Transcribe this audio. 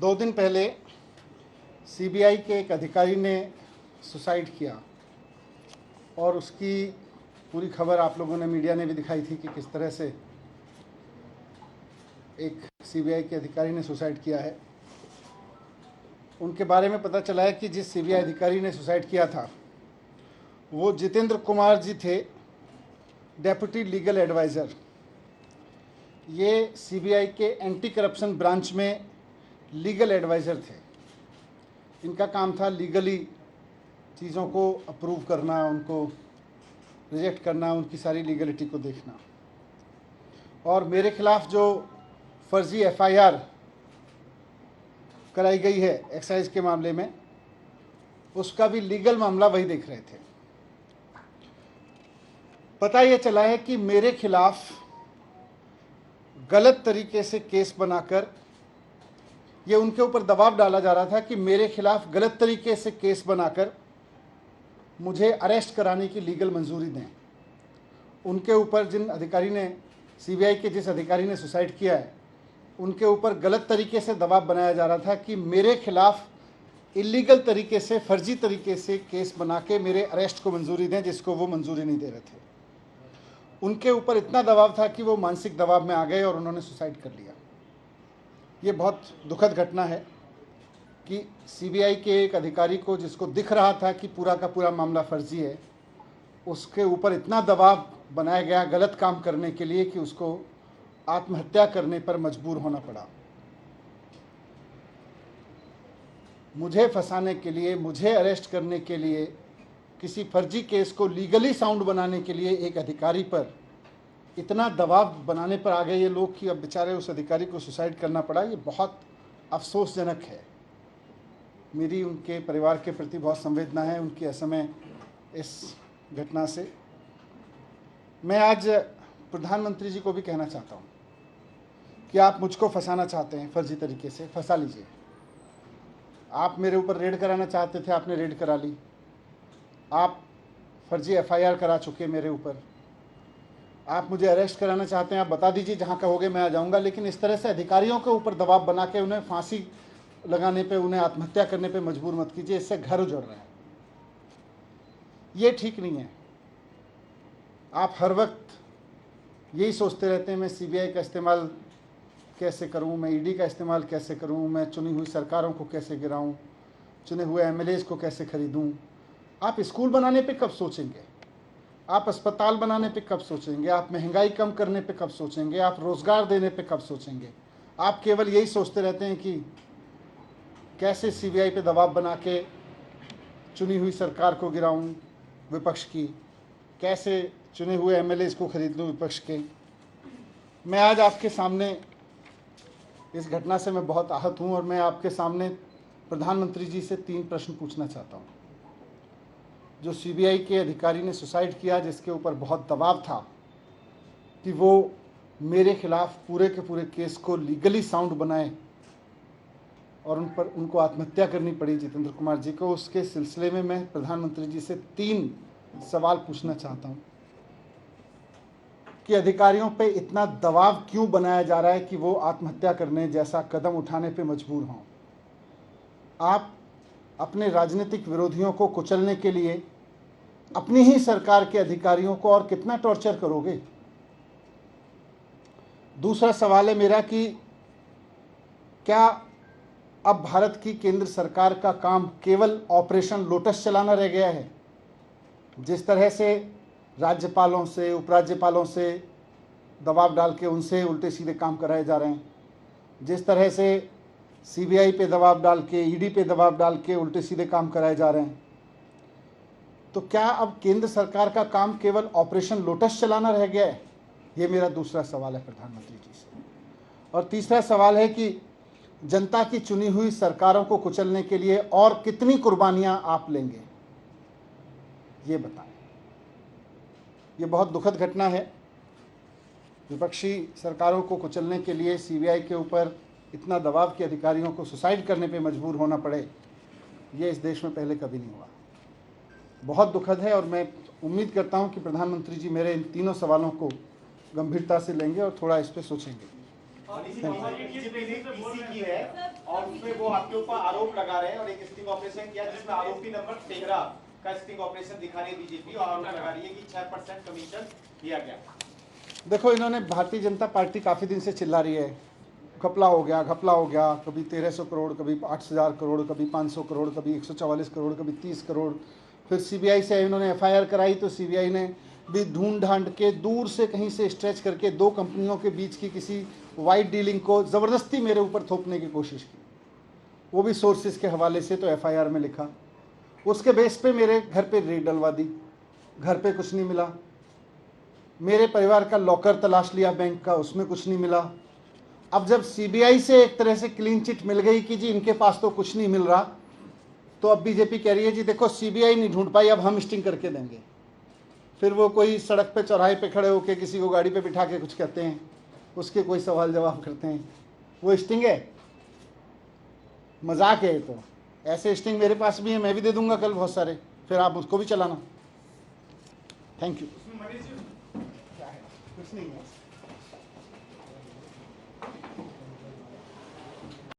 2 दिन पहले सीबीआई के एक अधिकारी ने सुसाइड किया और उसकी पूरी खबर आप लोगों ने, मीडिया ने भी दिखाई थी कि किस तरह से एक सीबीआई के अधिकारी ने सुसाइड किया है। उनके बारे में पता चला है कि जिस सीबीआई अधिकारी ने सुसाइड किया था वो जितेंद्र कुमार जी थे, डेप्यूटी लीगल एडवाइज़र। ये सीबीआई के एंटी करप्शन ब्रांच में लीगल एडवाइज़र थे। इनका काम था लीगली चीज़ों को अप्रूव करना, उनको रिजेक्ट करना, उनकी सारी लीगलिटी को देखना। और मेरे खिलाफ जो फर्जी एफआईआर कराई गई है एक्साइज के मामले में, उसका भी लीगल मामला वही देख रहे थे। पता ये चला है कि मेरे खिलाफ गलत तरीके से केस बनाकर ये उनके ऊपर दबाव डाला जा रहा था कि मेरे खिलाफ गलत तरीके से केस बनाकर मुझे अरेस्ट कराने की लीगल मंजूरी दें। उनके ऊपर जिन अधिकारी ने, सीबीआई के जिस अधिकारी ने सुसाइड किया है, उनके ऊपर गलत तरीके से दबाव बनाया जा रहा था कि मेरे खिलाफ इलीगल तरीके से, फर्जी तरीके से केस बना के मेरे अरेस्ट को मंजूरी दें, जिसको वो मंजूरी नहीं दे रहे थे। उनके ऊपर इतना दबाव था कि वो मानसिक दबाव में आ गए और उन्होंने सुसाइड कर लिया। ये बहुत दुखद घटना है कि सीबीआई के एक अधिकारी को, जिसको दिख रहा था कि पूरा का पूरा मामला फर्जी है, उसके ऊपर इतना दबाव बनाया गया गलत काम करने के लिए कि उसको आत्महत्या करने पर मजबूर होना पड़ा। मुझे फंसाने के लिए, मुझे अरेस्ट करने के लिए, किसी फर्जी केस को लीगली साउंड बनाने के लिए एक अधिकारी पर इतना दबाव बनाने पर आ गए ये लोग कि अब बेचारे उस अधिकारी को सुसाइड करना पड़ा। ये बहुत अफसोसजनक है। मेरी उनके परिवार के प्रति बहुत संवेदना है, उनकी असमय इस घटना से। मैं आज प्रधानमंत्री जी को भी कहना चाहता हूँ कि आप मुझको फंसाना चाहते हैं फर्जी तरीके से, फंसा लीजिए। आप मेरे ऊपर रेड कराना चाहते थे, आपने रेड करा ली। आप फर्जी एफआईआर करा चुके मेरे ऊपर। आप मुझे अरेस्ट कराना चाहते हैं, आप बता दीजिए, जहाँ कहोगे मैं आ जाऊँगा। लेकिन इस तरह से अधिकारियों के ऊपर दबाव बना के उन्हें फांसी लगाने पे, उन्हें आत्महत्या करने पे मजबूर मत कीजिए। इससे घर उजड़ रहे हैं। ये ठीक नहीं है। आप हर वक्त यही सोचते रहते हैं, मैं सीबीआई का इस्तेमाल कैसे करूं, मैं ईडी का इस्तेमाल कैसे करूं, मैं चुनी हुई सरकारों को कैसे गिराऊं, चुने हुए एमएलएज को कैसे खरीदूं। आप स्कूल बनाने पे कब सोचेंगे? आप अस्पताल बनाने पे कब सोचेंगे? आप महंगाई कम करने पे कब सोचेंगे? आप रोज़गार देने पे कब सोचेंगे? आप केवल यही सोचते रहते हैं कि कैसे सीबीआई पे दबाव बना के चुनी हुई सरकार को गिराऊं विपक्ष की, कैसे चुने हुए एमएलएज को खरीद लूं विपक्ष के। मैं आज आपके सामने, इस घटना से मैं बहुत आहत हूं और मैं आपके सामने प्रधानमंत्री जी से 3 प्रश्न पूछना चाहता हूं। जो सीबीआई के अधिकारी ने सुसाइड किया, जिसके ऊपर बहुत दबाव था कि वो मेरे खिलाफ पूरे के पूरे केस को लीगली साउंड बनाए और उनको आत्महत्या करनी पड़ी जितेंद्र कुमार जी को, उसके सिलसिले में मैं प्रधानमंत्री जी से 3 सवाल पूछना चाहता हूं कि अधिकारियों पे इतना दबाव क्यों बनाया जा रहा है कि वो आत्महत्या करने जैसा कदम उठाने पे मजबूर हों। आप अपने राजनीतिक विरोधियों को कुचलने के लिए अपनी ही सरकार के अधिकारियों को और कितना टॉर्चर करोगे? दूसरा सवाल है मेरा कि क्या अब भारत की केंद्र सरकार का काम केवल ऑपरेशन लोटस चलाना रह गया है? जिस तरह से राज्यपालों से, उपराज्यपालों से दबाव डाल के उनसे उल्टे सीधे काम कराए जा रहे हैं, जिस तरह से सीबीआई पे दबाव डाल के, ईडी पे दबाव डाल के उल्टे सीधे काम कराए जा रहे हैं, तो क्या अब केंद्र सरकार का काम केवल ऑपरेशन लोटस चलाना रह गया है? ये मेरा दूसरा सवाल है प्रधानमंत्री जी से। और तीसरा सवाल है कि जनता की चुनी हुई सरकारों को कुचलने के लिए और कितनी कुर्बानियां आप लेंगे, ये बताएं। ये बहुत दुखद घटना है। विपक्षी सरकारों को कुचलने के लिए सीबीआई के ऊपर इतना दबाव कि अधिकारियों को सुसाइड करने पे मजबूर होना पड़े, ये इस देश में पहले कभी नहीं हुआ। बहुत दुखद है और मैं उम्मीद करता हूं कि प्रधानमंत्री जी मेरे इन तीनों सवालों को गंभीरता से लेंगे और थोड़ा इस पर सोचेंगे। मनीष जी, बीजेपी ने पीसी की है और उसमें वो आपके ऊपर आरोप लगा रहे हैं और एक स्टिंग ऑपरेशन किया जिसमें आरोपी नंबर 13 का स्टिंग ऑपरेशन दिखा रही है बीजेपी और आरोप लगा रही है कि 6% कमीशन दिया गया। देखो, इन्होंने भारतीय जनता पार्टी काफ़ी दिन से चिल्ला रही है, घपला हो गया, घपला हो गया, कभी 1300 करोड़, कभी 8000 करोड़, कभी 500 करोड़, कभी 144 करोड़, कभी 30 करोड़। फिर सीबीआई से इन्होंने एफआईआर कराई तो सीबीआई ने भी ढूंढ ढांड के दूर से कहीं से स्ट्रेच करके दो कंपनियों के बीच की किसी वाइट डीलिंग को ज़बरदस्ती मेरे ऊपर थोपने की कोशिश की, वो भी सोर्सेज के हवाले से। तो एफआईआर में लिखा, उसके बेस पे मेरे घर पे रेड डलवा दी, घर पे कुछ नहीं मिला। मेरे परिवार का लॉकर तलाश लिया बैंक का, उसमें कुछ नहीं मिला। अब जब सीबीआई से एक तरह से क्लीन चिट मिल गई कि जी इनके पास तो कुछ नहीं मिल रहा, तो अब बीजेपी कह रही है जी देखो सीबीआई नहीं ढूंढ पाई, अब हम स्टिंग करके देंगे। फिर वो कोई सड़क पे चौराहे पे खड़े होकर किसी को गाड़ी पे बिठा के कुछ कहते हैं, उसके कोई सवाल जवाब करते हैं, वो स्टिंग है, मजाक है। तो ऐसे स्टिंग मेरे पास भी है, मैं भी दे दूंगा कल बहुत सारे, फिर आप उसको भी चलाना। Thank you. कुछ नहीं है।